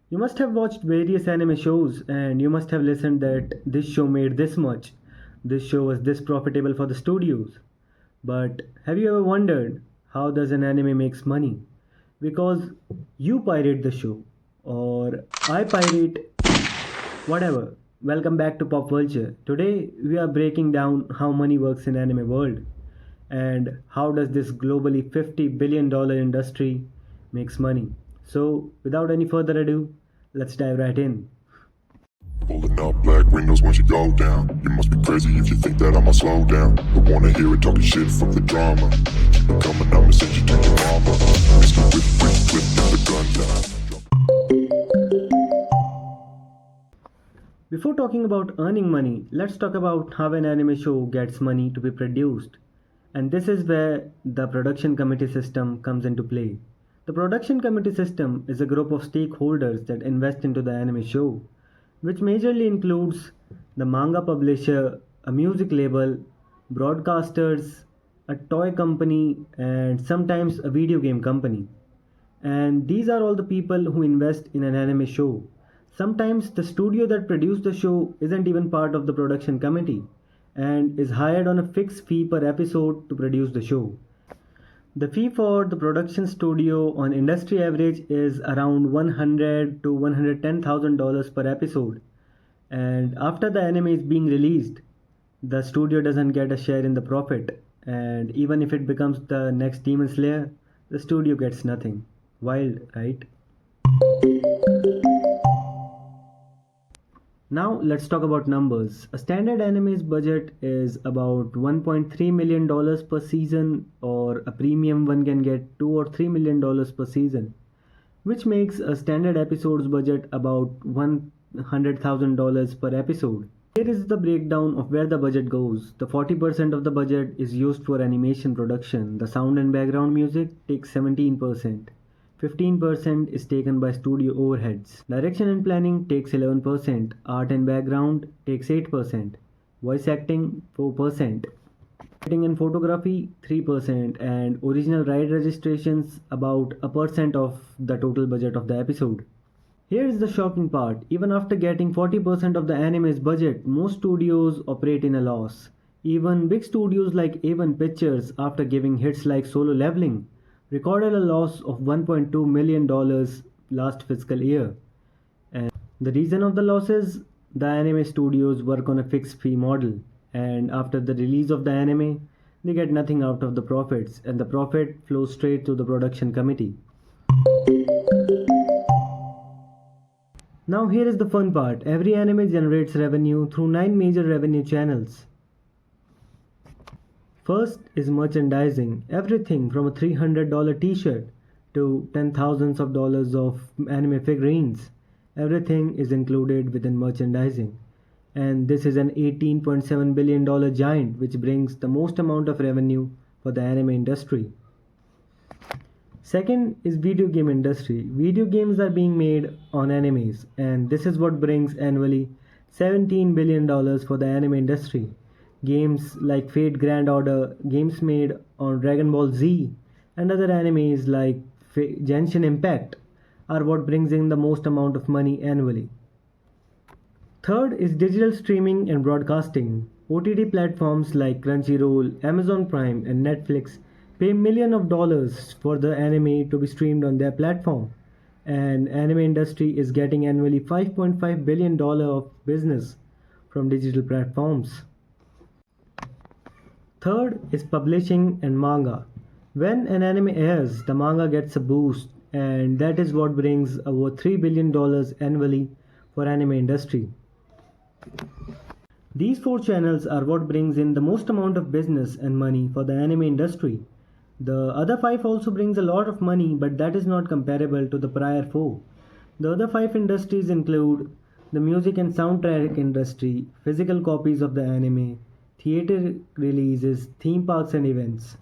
You must have watched various anime shows and you must have listened that this show made this much. This show was this profitable for the studios. But have you ever wondered how does an anime makes money? Because you pirate the show or I pirate whatever. Welcome back to Pop-Vulture. Today we are breaking down how money works in anime world and how does this globally $50 billion industry makes money. So without any further ado, let's dive right in. Pulling up black windows once you go down. You must be crazy if you think that I'ma slow down. Don't wanna hear it talking shit from the drama. Keep it coming, I'ma send you to your mama. Mr. Whip, whip, whip, get the gun down. Before talking about earning money, let's talk about how an anime show gets money to be produced. And this is where the production committee system comes into play. The production committee system is a group of stakeholders that invest into the anime show, which majorly includes the manga publisher, a music label, broadcasters, a toy company, and sometimes a video game company. And these are all the people who invest in an anime show. Sometimes the studio that produced the show isn't even part of the production committee and is hired on a fixed fee per episode to produce the show. The fee for the production studio on industry average is around 100 to $110,000 per episode. And after the anime is being released, the studio doesn't get a share in the profit. And even if it becomes the next Demon Slayer, the studio gets nothing. Wild, right? Now let's talk about numbers. A standard anime's budget is about $1.3 million per season, or a premium one can get $2 or $3 million per season, which makes a standard episode's budget about $100,000 per episode. Here is the breakdown of where the budget goes. The 40% of the budget is used for animation production. The sound and background music takes 17%. 15% is taken by studio overheads. Direction and planning takes 11%. Art and background takes 8%. Voice acting 4%. Editing and photography 3%, and original right registrations about a percent of the total budget of the episode. Here is the shocking part. Even after getting 40% of the anime's budget, most studios operate in a loss. Even big studios like A1 Pictures, after giving hits like Solo Leveling, recorded a loss of $1.2 million last fiscal year. And the reason of the losses? The anime studios work on a fixed fee model, and after the release of the anime, they get nothing out of the profits, and the profit flows straight to the production committee. Now here is the fun part. Every anime generates revenue through 9 major revenue channels. First is merchandising. Everything from a $300 t-shirt to ten thousands of dollars of anime figurines. Everything is included within merchandising. And this is an $18.7 billion giant which brings the most amount of revenue for the anime industry. Second is video game industry. Video games are being made on animes, and this is what brings annually $17 billion for the anime industry. Games like Fate Grand Order, games made on Dragon Ball Z, and other animes like Genshin Impact are what brings in the most amount of money annually. Third is digital streaming and broadcasting. OTT platforms like Crunchyroll, Amazon Prime, and Netflix pay millions of dollars for the anime to be streamed on their platform. And anime industry is getting annually $5.5 billion of business from digital platforms. Third is publishing and manga. When an anime airs, the manga gets a boost, and that is what brings over $3 billion annually for anime industry. These four channels are what brings in the most amount of business and money for the anime industry. The other five also brings a lot of money, but that is not comparable to the prior four. The other five industries include the music and soundtrack industry, physical copies of the anime, theater releases, theme parks and events.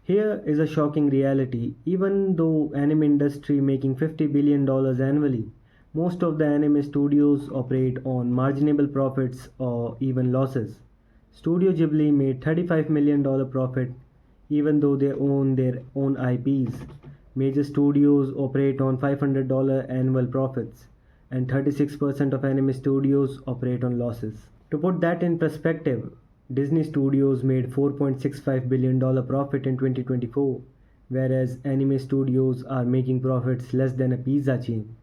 Here is a shocking reality. Even though anime industry making $50 billion annually, most of the anime studios operate on marginable profits or even losses. Studio Ghibli made $35 million profit even though they own their own IPs. Major studios operate on $500 annual profits, and 36% of anime studios operate on losses. To put that in perspective, Disney Studios made $4.65 billion profit in 2024, whereas anime studios are making profits less than a pizza chain.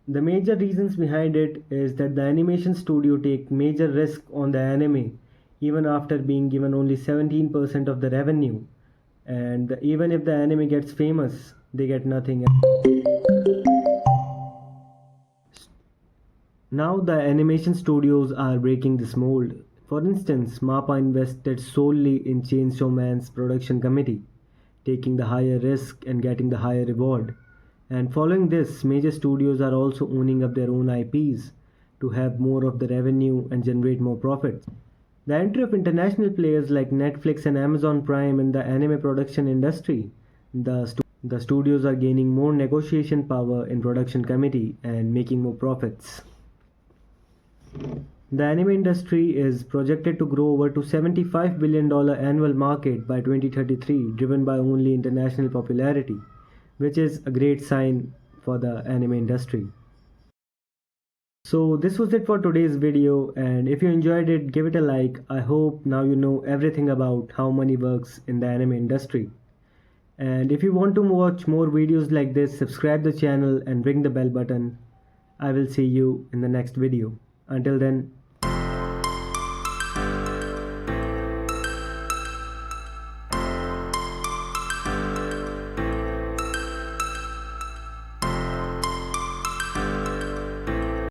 The major reasons behind it is that the animation studio take major risk on the anime even after being given only 17% of the revenue, and even if the anime gets famous, they get nothing. Now the animation studios are breaking this mold. For instance, MAPPA invested solely in Chainsaw Man's production committee, taking the higher risk and getting the higher reward. And following this, major studios are also owning up their own IPs to have more of the revenue and generate more profits. The entry of international players like Netflix and Amazon Prime in the anime production industry, the studios are gaining more negotiation power in production committee and making more profits. The anime industry is projected to grow over to $75 billion annual market by 2033, driven by only international popularity, which is a great sign for the anime industry. So this was it for today's video, and if you enjoyed it, give it a like. I hope now you know everything about how money works in the anime industry. And if you want to watch more videos like this, subscribe the channel and ring the bell button. I will see you in the next video. Until then,